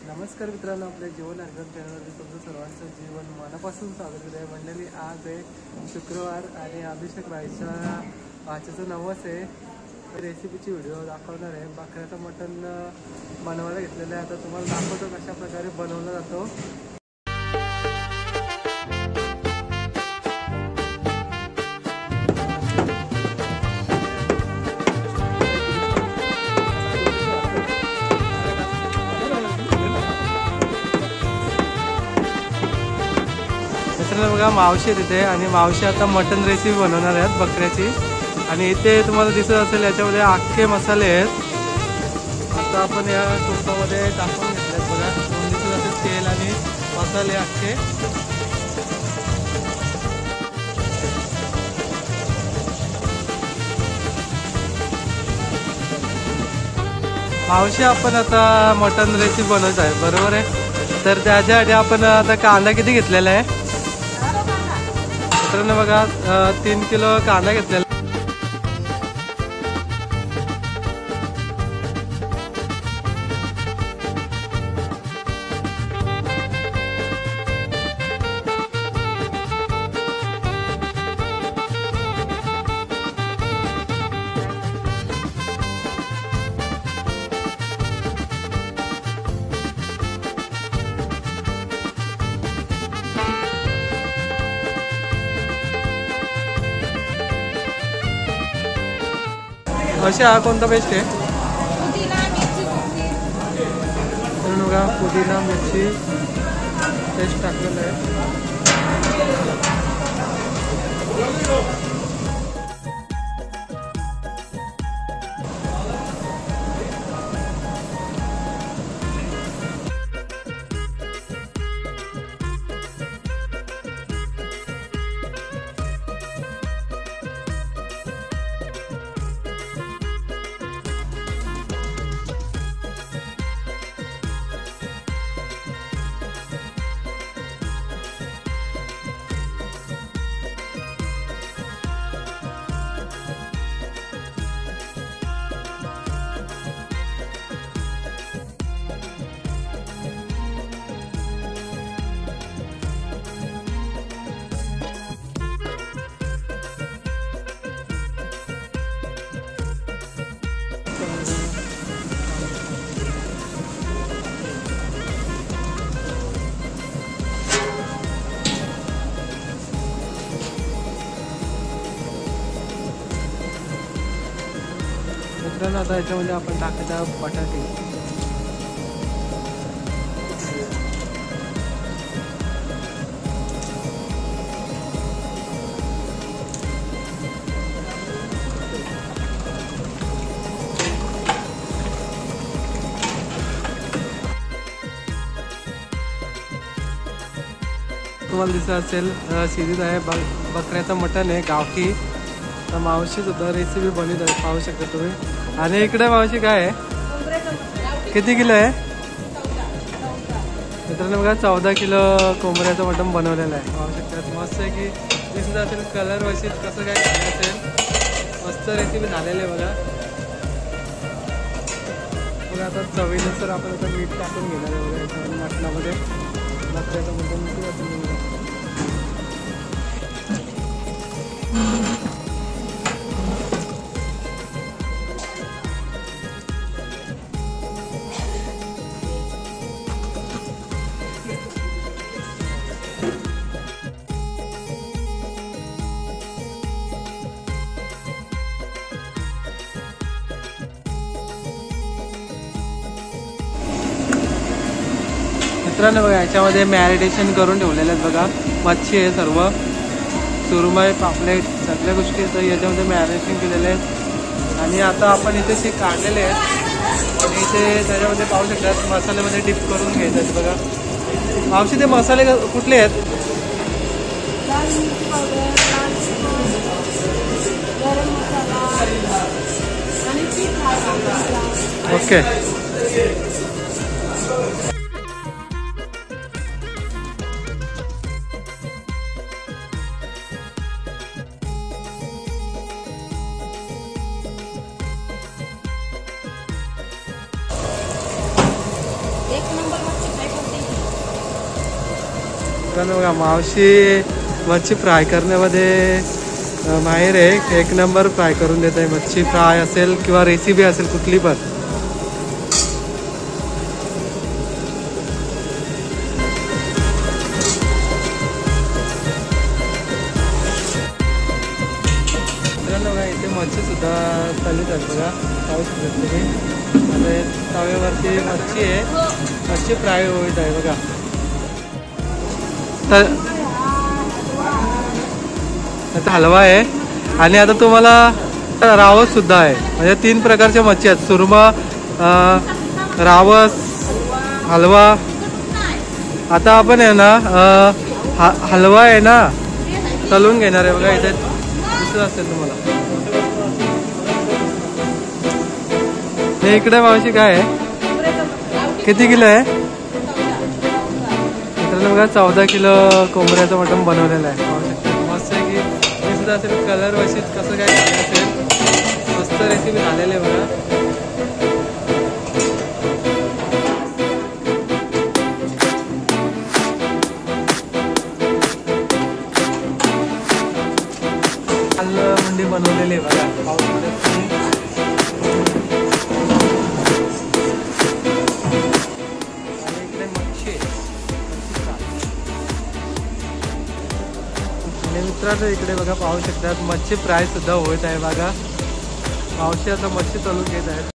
नमस्कार मित्रांनो, आपल्या जीवन अर्गम चॅनलमध्ये तुमचं सर्वांचं जीवन मनापासून स्वागत आहे. मंडळी, आज आहे शुक्रवार आणि अभिषेक रायच्या भाच्याचं नवस आहे. रेसिपीची व्हिडिओ दाखवणार आहे. बकऱ्याचं मटण बनवायला घेतलेलं आहे. आता तुम्हाला दाखवतो कशा प्रकारे बनवला जातो. बघा, मावशी तिथे आणि मावशी आता मटन रेसिपी बनवणार आहेत बकऱ्याची. आणि इथे तुम्हाला दिसत असेल याच्यामध्ये अख्खे मसाले आहेत. आता आपण या तुपामध्ये टाकून घेतले आहेत. बघा, दिसत असेल तेल आणि मसाले अख्खे. मावशी, आपण आता मटन रेसिपी बनवत आहे, बरोबर आहे? तर त्याच्यासाठी आपण आता कांदा किती घेतलेला आहे मित्रांनो? बघा, 3 किलो कांदा घेतलेला. असे हा कोणता पेस्ट आहे? तर बघा, पुदिना मिरची पेस्ट टाकलेलं आहे. मित्रांनो, आता याच्यामध्ये आपण टाकायचा बटाटे. तुम्हाला दिसत असेल शिजत आहे. बकऱ्याचं मटण आहे, गावठी. तर मावशी सुद्धा रेसिपी बनवत आहे, पाहू शकता तुम्ही. आणि इकडे मावशी काय आहे? किती किलो आहे मित्रांनो? बघा, 14 किलो कोंबड्याचं मटण बनवलेलं आहे, पाहू शकतात. मस्त आहे की दिसत असेल कलर वशीत कसं काय झालं असेल. मस्त रेसिपी झालेली आहे बघा. बघा, आता चवीनुसार आपण आता मीठ टाकून घेणार आहे बघा याच्यामध्ये मटणामध्ये. बकऱ्याचं मटण किती असेल बघा. मित्रांनो, बघा, याच्यामध्ये मॅरिनेशन करून ठेवलेले आहेत बघा. मच्छी आहे, सर्व सुरमई, पापलेट, सगळ्या गोष्टी तर याच्यामध्ये मॅरिनेशन केलेले आहेत. आणि आता आपण इथे काढलेले आहेत आणि इथे त्याच्यामध्ये पाहू शकतात मसाल्यामध्ये डिप करून घ्यायचं बघा. मावशी, ते मसाले कुठले आहेत? ओके. एक नंबर मित्रांनो बघा मावशी मच्छी फ्राय करण्यामध्ये माहेर आहे. एक नंबर फ्राय करून देत आहे. मच्छी फ्राय असेल किंवा रेसिपी असेल कुठली पण. मित्रांनो बघा इथे मच्छी सुद्धा चाललीच आहे बघा. पाहू शकता तुम्ही. आता तव्यावरती मच्छी आहे. मच्छी फ्राय होत आहे बघा. तर आता हलवा आहे आणि आता तुम्हाला रावस सुद्धा आहे. म्हणजे 3 प्रकारच्या मच्छी आहेत. सुरमा, रावस, हलवा. आता आपण आहे ना हलवा आहे ना तळून घेणार आहे बघा. इथे दिसत असेल तुम्हाला. इकडे मावशी काय आहे? किती किलो आहे? मित्रांनो बघा 14 किलो कोंबड्याचं मटण बनवलेलं आहे. मस्त आहे की हे सुद्धा असेल. कलर वशीच कसं काय झालं असेल. मस्त रेसिपी झालेली आहे बघा. मंडी बनवलेली आहे बघा. आणि इकडे मच्छी आणि मित्रांनो इकडे बघा पाहू शकतात मच्छी फ्राय सुद्धा होत आहे बघा. मावशी आता मच्छी तळून घेत आहेत.